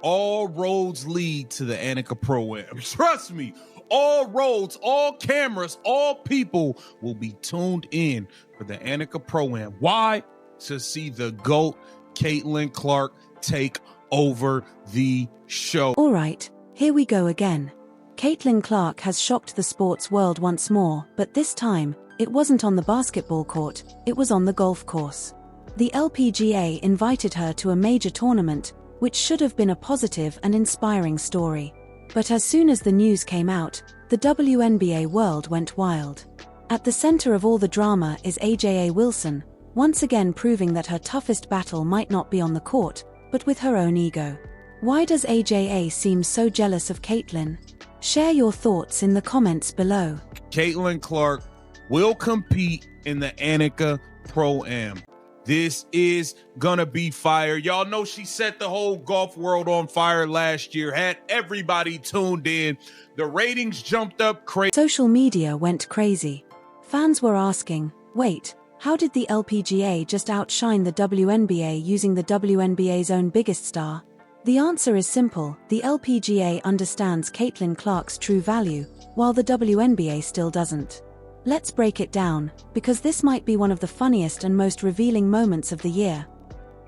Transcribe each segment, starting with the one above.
all roads lead to the Annika Pro-Am. Trust me, all roads, all cameras, all people will be tuned in for the Annika Pro-Am. Why? To see the GOAT, Caitlin Clark, take over the show. All right, here we go again. Caitlin Clark has shocked the sports world once more, but this time, it wasn't on the basketball court, it was on the golf course. The LPGA invited her to a major tournament, which should have been a positive and inspiring story. But as soon as the news came out, the WNBA world went wild. At the center of all the drama is AJA Wilson, once again proving that her toughest battle might not be on the court, but with her own ego. Why does AJA seem so jealous of Caitlin? Share your thoughts in the comments below. Caitlin Clark will compete in the Annika Pro-Am. This is gonna be fire. Y'all know she set the whole golf world on fire last year, had everybody tuned in. The ratings jumped up crazy. Social media went crazy. Fans were asking, wait, how did the LPGA just outshine the WNBA using the WNBA's own biggest star? The answer is simple, the LPGA understands Caitlin Clark's true value, while the WNBA still doesn't. Let's break it down, because this might be one of the funniest and most revealing moments of the year.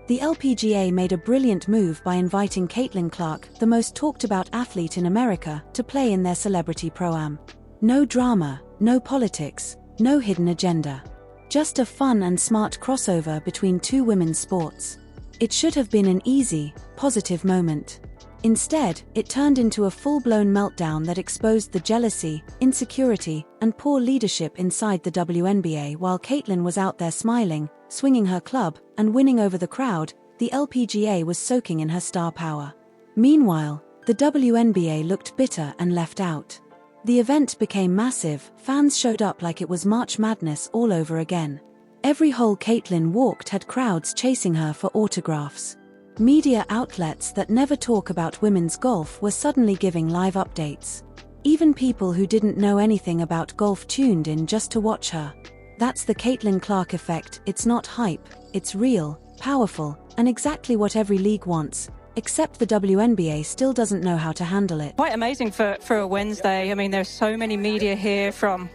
The LPGA made a brilliant move by inviting Caitlin Clark, the most talked about athlete in America, to play in their Celebrity Pro-Am. No drama, no politics, no hidden agenda. Just a fun and smart crossover between two women's sports. It should have been an easy, positive moment. Instead, it turned into a full-blown meltdown that exposed the jealousy, insecurity, and poor leadership inside the WNBA. While Caitlin was out there smiling, swinging her club, and winning over the crowd, the LPGA was soaking in her star power. Meanwhile, the WNBA looked bitter and left out. The event became massive, fans showed up like it was March Madness all over again. Every hole Caitlin walked had crowds chasing her for autographs. Media outlets that never talk about women's golf were suddenly giving live updates. Even people who didn't know anything about golf tuned in just to watch her. That's the Caitlin Clark effect. It's not hype, it's real, powerful, and exactly what every league wants. Except the WNBA still doesn't know how to handle it. Quite amazing for a Wednesday. I mean, there's so many media here from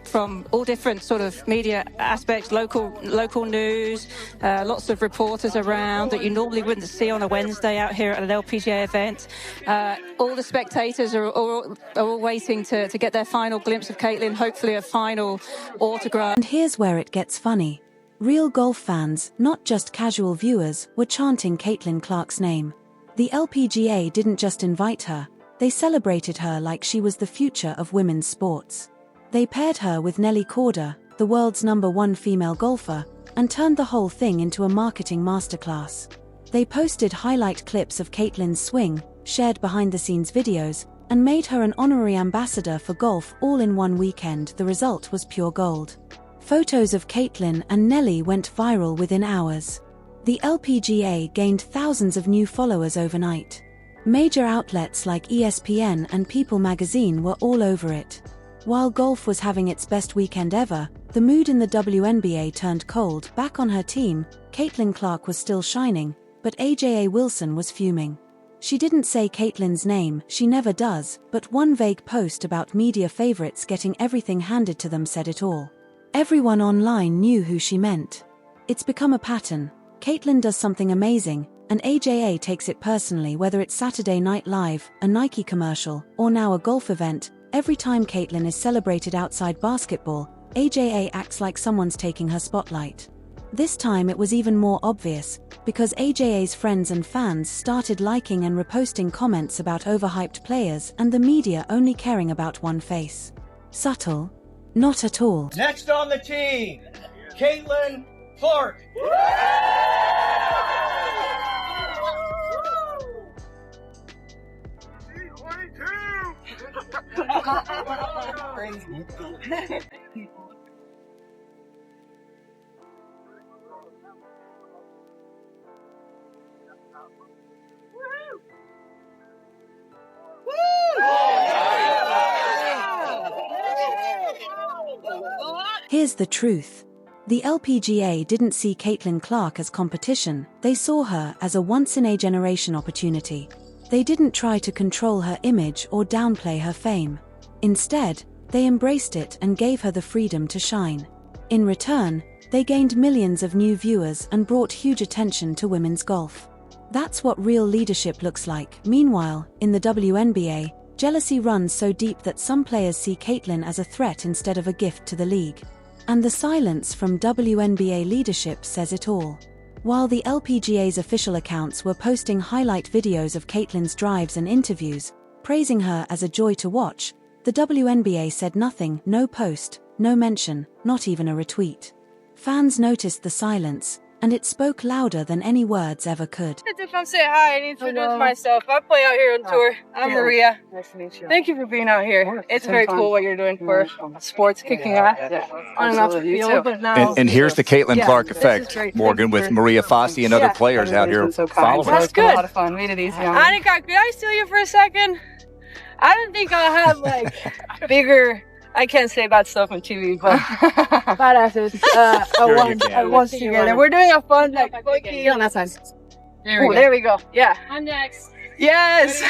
all different sort of media aspects, local news, lots of reporters around that you normally wouldn't see on a Wednesday out here at an LPGA event. All the spectators are all waiting to get their final glimpse of Caitlin, hopefully a final autograph. And here's where it gets funny. Real golf fans, not just casual viewers, were chanting Caitlin Clark's name. The LPGA didn't just invite her, they celebrated her like she was the future of women's sports. They paired her with Nelly Korda, the world's #1 female golfer, and turned the whole thing into a marketing masterclass. They posted highlight clips of Caitlin's swing, shared behind-the-scenes videos, and made her an honorary ambassador for golf all in one weekend. The result was pure gold. Photos of Caitlin and Nelly went viral within hours. The LPGA gained thousands of new followers overnight. Major outlets like ESPN and People magazine were all over it. While golf was having its best weekend ever, the mood in the WNBA turned cold. Back on her team, Caitlin Clark was still shining, but AJA Wilson was fuming. She didn't say Caitlin's name, she never does, but one vague post about media favorites getting everything handed to them said it all. Everyone online knew who she meant. It's become a pattern. Caitlin does something amazing, and AJA takes it personally, whether it's Saturday Night Live, a Nike commercial, or now a golf event. Every time Caitlin is celebrated outside basketball, AJA acts like someone's taking her spotlight. This time it was even more obvious, because AJA's friends and fans started liking and reposting comments about overhyped players and the media only caring about one face. Subtle? Not at all. Next on the team, Caitlin Clark. Here's the truth. The LPGA didn't see Caitlin Clark as competition, they saw her as a once-in-a-generation opportunity. They didn't try to control her image or downplay her fame. Instead, they embraced it and gave her the freedom to shine. In return, they gained millions of new viewers and brought huge attention to women's golf. That's what real leadership looks like. Meanwhile, in the WNBA, jealousy runs so deep that some players see Caitlin as a threat instead of a gift to the league. And the silence from WNBA leadership says it all. While the LPGA's official accounts were posting highlight videos of Caitlin's drives and interviews, praising her as a joy to watch, the WNBA said nothing, no post, no mention, not even a retweet. Fans noticed the silence, and it spoke louder than any words ever could. To come say hi and introduce myself. I play out here on tour. I'm Maria. Nice to meet you. Thank you for being out here. It's very cool what you're doing for sports, kicking ass on and off the field. But now, and here's the Caitlin Clark effect, Morgan, with Maria Fossey and other players out here following her. That's good. A lot of fun. Made it easy on me. Could I steal you for a second? I didn't think I'll have like bigger. I can't say bad stuff on TV, but badasses. Once together. We're doing a fun like quickie on that side. There we go. Yeah. I'm next. Yes.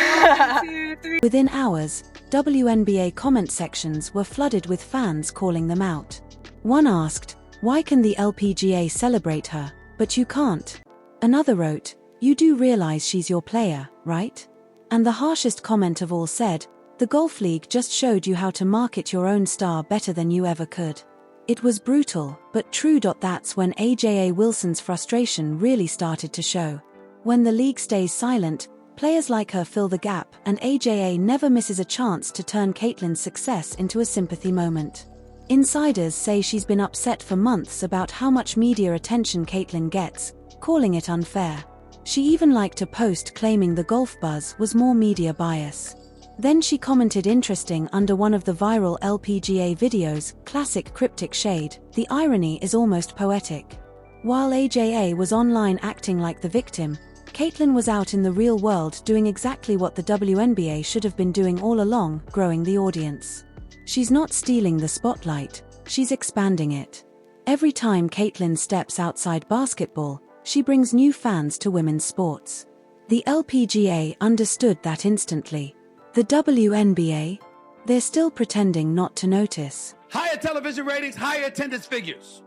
1, 2, 3. Within hours, WNBA comment sections were flooded with fans calling them out. One asked, "Why can the LPGA celebrate her, but you can't?" Another wrote, "You do realize she's your player, right?" And the harshest comment of all said, "The Golf League just showed you how to market your own star better than you ever could." It was brutal, but true. That's when AJA Wilson's frustration really started to show. When the league stays silent, players like her fill the gap, and AJA never misses a chance to turn Caitlin's success into a sympathy moment. Insiders say she's been upset for months about how much media attention Caitlin gets, calling it unfair. She even liked a post claiming the golf buzz was more media bias. Then she commented interesting under one of the viral LPGA videos, classic cryptic shade, "The irony is almost poetic." While AJA was online acting like the victim, Caitlin was out in the real world doing exactly what the WNBA should have been doing all along, growing the audience. She's not stealing the spotlight, she's expanding it. Every time Caitlin steps outside basketball, she brings new fans to women's sports. The LPGA understood that instantly. The WNBA? They're still pretending not to notice. Higher television ratings, higher attendance figures.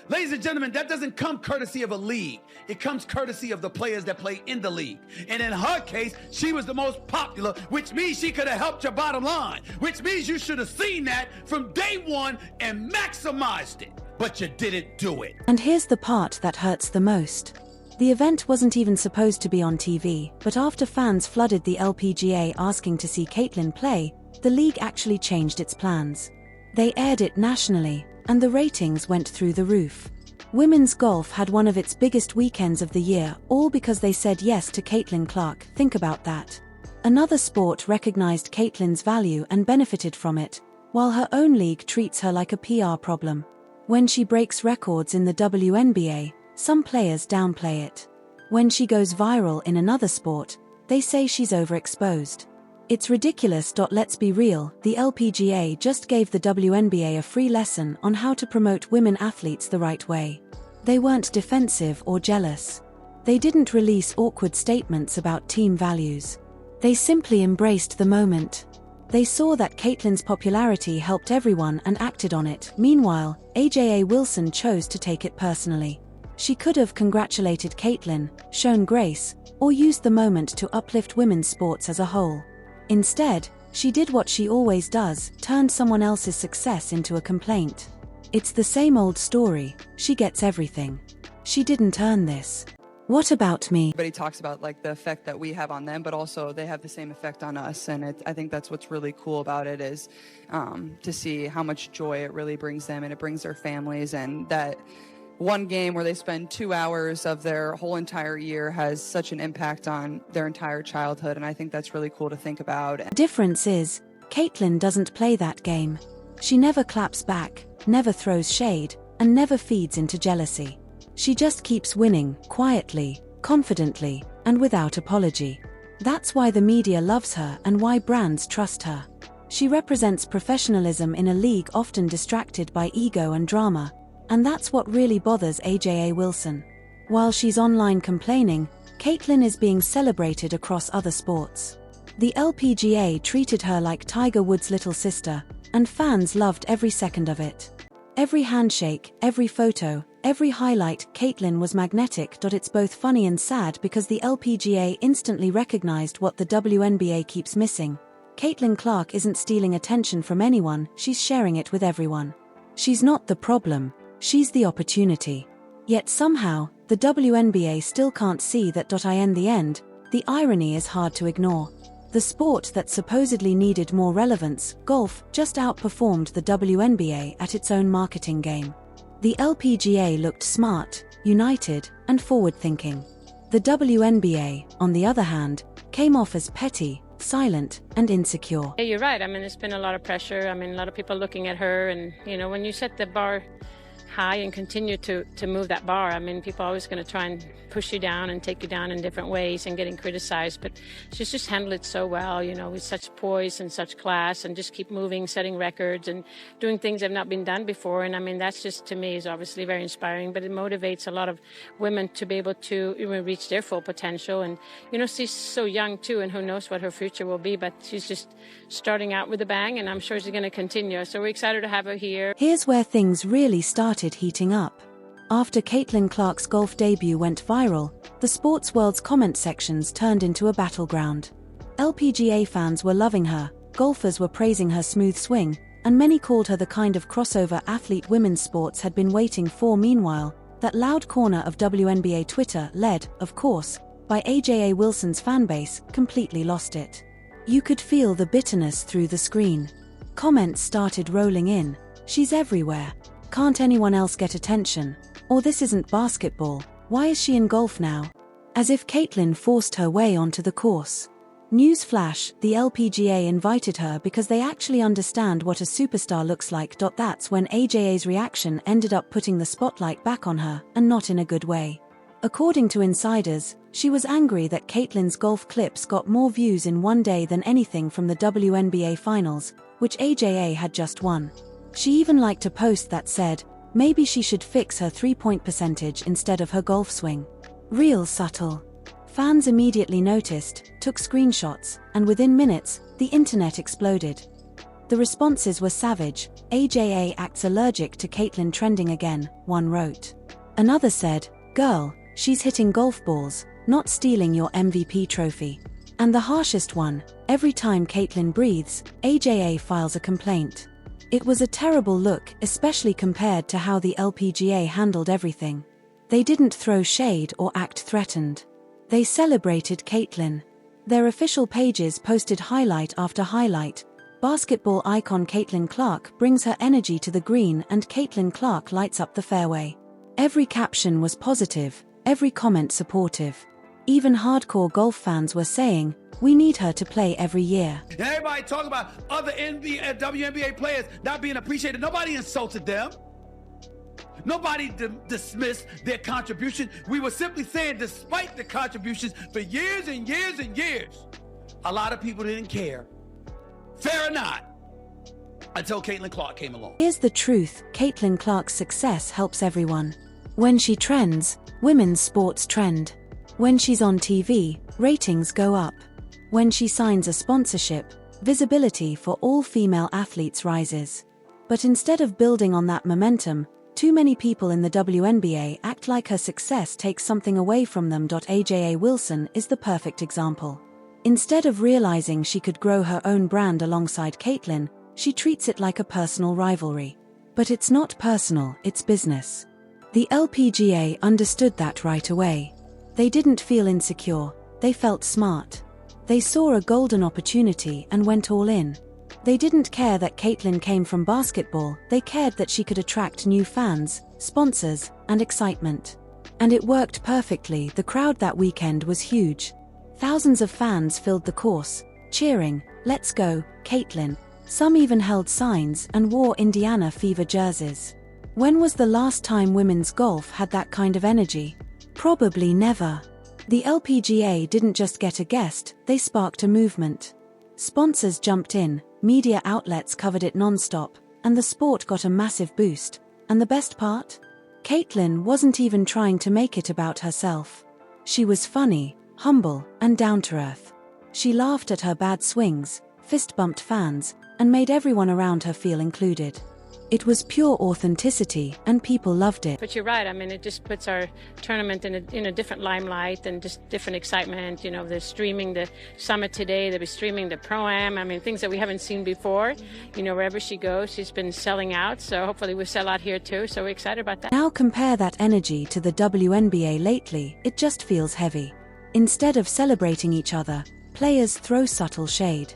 Ladies and gentlemen, that doesn't come courtesy of a league. It comes courtesy of the players that play in the league. And in her case, she was the most popular, which means she could have helped your bottom line, which means you should have seen that from day one and maximized it. But you didn't do it. And here's the part that hurts the most. The event wasn't even supposed to be on TV, but after fans flooded the LPGA asking to see Caitlin play, the league actually changed its plans. They aired it nationally, and the ratings went through the roof. Women's golf had one of its biggest weekends of the year, all because they said yes to Caitlin Clark. Think about that. Another sport recognized Caitlin's value and benefited from it, while her own league treats her like a PR problem. When she breaks records in the WNBA, some players downplay it. When she goes viral in another sport, they say she's overexposed. It's ridiculous. Let's be real, the LPGA just gave the WNBA a free lesson on how to promote women athletes the right way. They weren't defensive or jealous. They didn't release awkward statements about team values. They simply embraced the moment. They saw that Caitlin's popularity helped everyone and acted on it. Meanwhile, AJA Wilson chose to take it personally. She could have congratulated Caitlin, shown grace, or used the moment to uplift women's sports as a whole. Instead, she did what she always does, turned someone else's success into a complaint. It's the same old story, she gets everything. She didn't earn this. What about me? Everybody talks about like the effect that we have on them, but also they have the same effect on us. And I think that's what's really cool about it is to see how much joy it really brings them, and it brings their families, and that one game where they spend 2 hours of their whole entire year has such an impact on their entire childhood. And I think that's really cool to think about. The difference is, Caitlin doesn't play that game. She never claps back, never throws shade, and never feeds into jealousy. She just keeps winning, quietly, confidently, and without apology. That's why the media loves her and why brands trust her. She represents professionalism in a league often distracted by ego and drama. And that's what really bothers AJA Wilson. While she's online complaining, Caitlin is being celebrated across other sports. The LPGA treated her like Tiger Woods' little sister, and fans loved every second of it. Every handshake, every photo, every highlight, Caitlin was magnetic. It's both funny and sad because the LPGA instantly recognized what the WNBA keeps missing. Caitlin Clark isn't stealing attention from anyone, she's sharing it with everyone. She's not the problem, she's the opportunity. Yet somehow, the WNBA still can't see that. In the end, the irony is hard to ignore. The sport that supposedly needed more relevance, golf, just outperformed the WNBA at its own marketing game. The LPGA looked smart, united, and forward-thinking. The WNBA, on the other hand, came off as petty, silent, and insecure. Yeah, you're right. I mean, there's been a lot of pressure. I mean, a lot of people looking at her, and, when you set the bar high and continue to move that bar, I mean, people are always going to try and push you down and take you down in different ways and getting criticized, but she's just handled it so well, with such poise and such class, and just keep moving, setting records and doing things that have not been done before. And I mean, that's just, to me, is obviously very inspiring, but it motivates a lot of women to be able to reach their full potential. And she's so young too, and who knows what her future will be, but she's just starting out with a bang, and I'm sure she's going to continue. So we're excited to have her here. Here's where things really started heating up. After Caitlin Clark's golf debut went viral, the sports world's comment sections turned into a battleground. LPGA fans were loving her, golfers were praising her smooth swing, and many called her the kind of crossover athlete women's sports had been waiting for. Meanwhile, that loud corner of WNBA Twitter, led, of course, by AJA Wilson's fanbase, completely lost it. You could feel the bitterness through the screen. Comments started rolling in. She's everywhere. Can't anyone else get attention? Or this isn't basketball, why is she in golf now? As if Caitlin forced her way onto the course. Newsflash, the LPGA invited her because they actually understand what a superstar looks like. That's when AJA's reaction ended up putting the spotlight back on her, and not in a good way. According to insiders, she was angry that Caitlin's golf clips got more views in one day than anything from the WNBA finals, which AJA had just won. She even liked a post that said, maybe she should fix her three-point percentage instead of her golf swing. Real subtle. Fans immediately noticed, took screenshots, and within minutes, the internet exploded. The responses were savage. AJA acts allergic to Caitlin trending again, one wrote. Another said, girl, she's hitting golf balls, not stealing your MVP trophy. And the harshest one, every time Caitlin breathes, AJA files a complaint. It was a terrible look, especially compared to how the LPGA handled everything. They didn't throw shade or act threatened. They celebrated Caitlin. Their official pages posted highlight after highlight. Basketball icon Caitlin Clark brings her energy to the green, and Caitlin Clark lights up the fairway. Every caption was positive, every comment supportive. Even hardcore golf fans were saying, we need her to play every year. And everybody talk about other NBA, WNBA players not being appreciated. Nobody insulted them. Nobody dismissed their contribution. We were simply saying, despite the contributions for years and years and years, a lot of people didn't care. Fair or not, until Caitlin Clark came along. Here's the truth, Caitlin Clark's success helps everyone. When she trends, women's sports trend. When she's on TV, ratings go up. When she signs a sponsorship, visibility for all female athletes rises. But instead of building on that momentum, too many people in the WNBA act like her success takes something away from them. AJA Wilson is the perfect example. Instead of realizing she could grow her own brand alongside Caitlin, she treats it like a personal rivalry. But it's not personal, it's business. The LPGA understood that right away. They didn't feel insecure, they felt smart. They saw a golden opportunity and went all in. They didn't care that Caitlin came from basketball, they cared that she could attract new fans, sponsors, and excitement. And it worked perfectly. The crowd that weekend was huge. Thousands of fans filled the course, cheering, "Let's go, Caitlin." Some even held signs and wore Indiana Fever jerseys. When was the last time women's golf had that kind of energy? Probably never. The LPGA didn't just get a guest, they sparked a movement. Sponsors jumped in, media outlets covered it non-stop, and the sport got a massive boost. And the best part? Caitlin wasn't even trying to make it about herself. She was funny, humble, and down to earth. She laughed at her bad swings, fist-bumped fans, and made everyone around her feel included. It was pure authenticity, and people loved it. But you're right. I mean, it just puts our tournament in a different limelight and just different excitement. You know, they're streaming the summit today. They'll be streaming the Pro-Am. I mean, things that we haven't seen before. You know, wherever she goes, she's been selling out. So hopefully we'll sell out here too. So we're excited about that. Now compare that energy to the WNBA lately. It just feels heavy. Instead of celebrating each other, players throw subtle shade.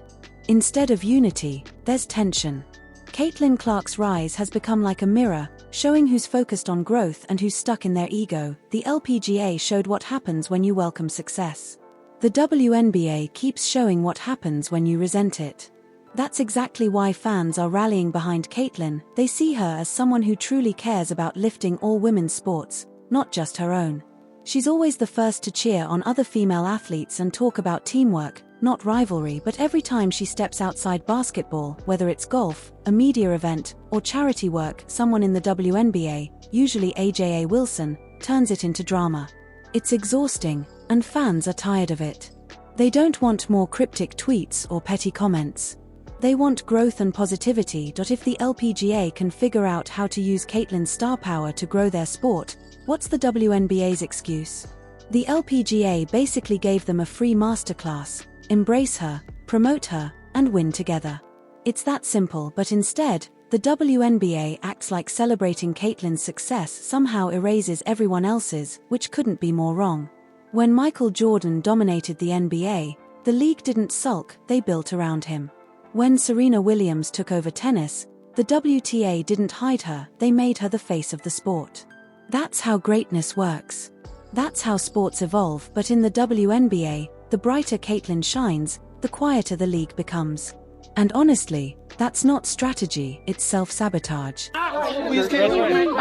Instead of unity, there's tension. Caitlin Clark's rise has become like a mirror, showing who's focused on growth and who's stuck in their ego. The LPGA showed what happens when you welcome success. The WNBA keeps showing what happens when you resent it. That's exactly why fans are rallying behind Caitlin. They see her as someone who truly cares about lifting all women's sports, not just her own. She's always the first to cheer on other female athletes and talk about teamwork, not rivalry. But every time she steps outside basketball, whether it's golf, a media event, or charity work, someone in the WNBA, usually AJA Wilson, turns it into drama. It's exhausting, and fans are tired of it. They don't want more cryptic tweets or petty comments. They want growth and positivity. If the LPGA can figure out how to use Caitlin's star power to grow their sport, what's the WNBA's excuse? The LPGA basically gave them a free masterclass: embrace her, promote her, and win together. It's that simple. But instead, the WNBA acts like celebrating Caitlin's success somehow erases everyone else's, which couldn't be more wrong. When Michael Jordan dominated the NBA, the league didn't sulk, they built around him. When Serena Williams took over tennis, the WTA didn't hide her, they made her the face of the sport. That's how greatness works. That's how sports evolve. But in the WNBA, the brighter Caitlin shines, the quieter the league becomes. And honestly, that's not strategy, it's self-sabotage. Please, Caitlin.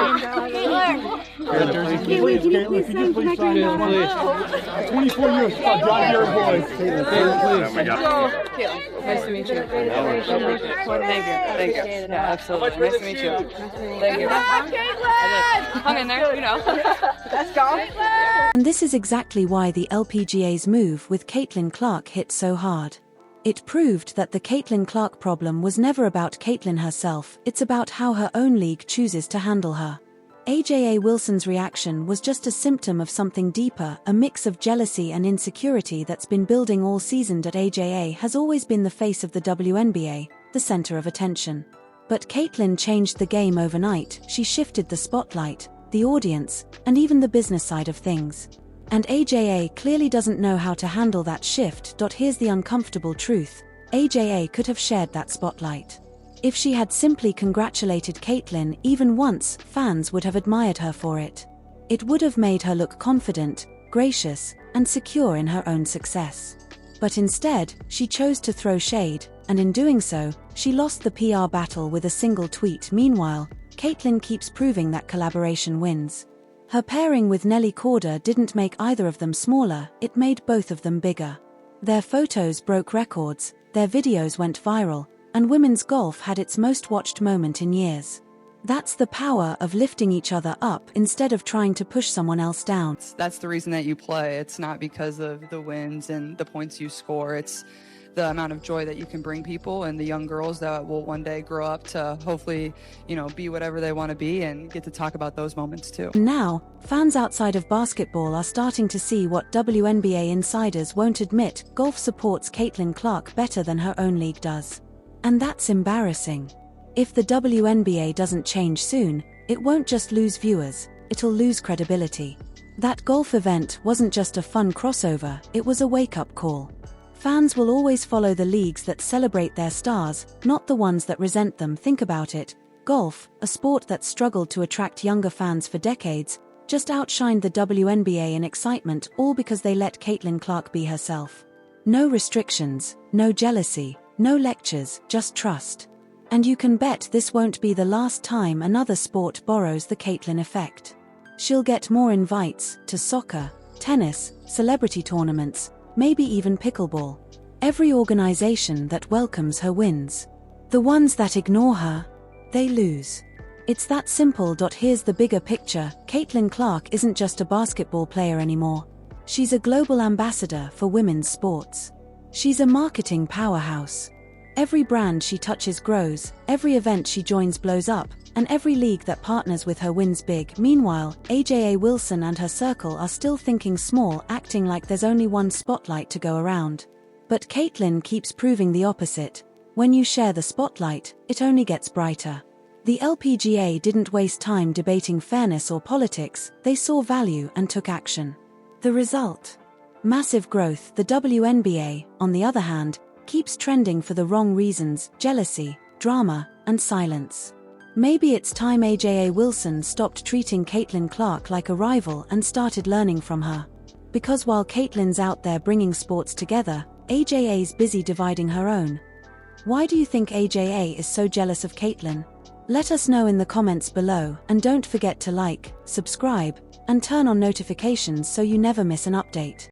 24 years. Drop your voice. Caitlin, please. Oh my God. Caitlin, nice to meet you. Thank you. Yeah, absolutely. Nice to meet you. Thank you. Hung in there, you know. Let's go. And this is exactly why the LPGA's move with Caitlin Clark hit so hard. It proved that the Caitlin Clark problem was never about Caitlin herself, it's about how her own league chooses to handle her. AJA Wilson's reaction was just a symptom of something deeper, a mix of jealousy and insecurity that's been building all season. AJA has always been the face of the WNBA, the center of attention. But Caitlin changed the game overnight. She shifted the spotlight, the audience, and even the business side of things. And AJA clearly doesn't know how to handle that shift. Here's the uncomfortable truth: AJA could have shared that spotlight. If she had simply congratulated Caitlin even once, fans would have admired her for it. It would have made her look confident, gracious, and secure in her own success. But instead, she chose to throw shade, and in doing so, she lost the PR battle with a single tweet. Meanwhile, Caitlin keeps proving that collaboration wins. Her pairing with Nelly Korda didn't make either of them smaller, it made both of them bigger. Their photos broke records, their videos went viral, and women's golf had its most watched moment in years. That's the power of lifting each other up instead of trying to push someone else down. That's the reason that you play. It's not because of the wins and the points you score. It's the amount of joy that you can bring people and the young girls that will one day grow up to hopefully, be whatever they want to be and get to talk about those moments too. Now, fans outside of basketball are starting to see what WNBA insiders won't admit: golf supports Caitlin Clark better than her own league does. And that's embarrassing. If the WNBA doesn't change soon, it won't just lose viewers, it'll lose credibility. That golf event wasn't just a fun crossover, it was a wake-up call. Fans will always follow the leagues that celebrate their stars, not the ones that resent them. Think about it. Golf, a sport that struggled to attract younger fans for decades, just outshined the WNBA in excitement, all because they let Caitlin Clark be herself. No restrictions, no jealousy, no lectures, just trust. And you can bet this won't be the last time another sport borrows the Caitlin effect. She'll get more invites to soccer, tennis, celebrity tournaments, maybe even pickleball. Every organization that welcomes her wins. The ones that ignore her, they lose. It's that simple. Here's the bigger picture: Caitlin Clark isn't just a basketball player anymore. She's a global ambassador for women's sports. She's a marketing powerhouse. Every brand she touches grows, every event she joins blows up, and every league that partners with her wins big. Meanwhile, AJA Wilson and her circle are still thinking small, acting like there's only one spotlight to go around. But Caitlin keeps proving the opposite. When you share the spotlight, it only gets brighter. The LPGA didn't waste time debating fairness or politics, they saw value and took action. The result? Massive growth. The WNBA, on the other hand, keeps trending for the wrong reasons: jealousy, drama, and silence. Maybe it's time AJA Wilson stopped treating Caitlin Clark like a rival and started learning from her. Because while Caitlin's out there bringing sports together, AJA's busy dividing her own. Why do you think AJA is so jealous of Caitlin? Let us know in the comments below, and don't forget to like, subscribe, and turn on notifications so you never miss an update.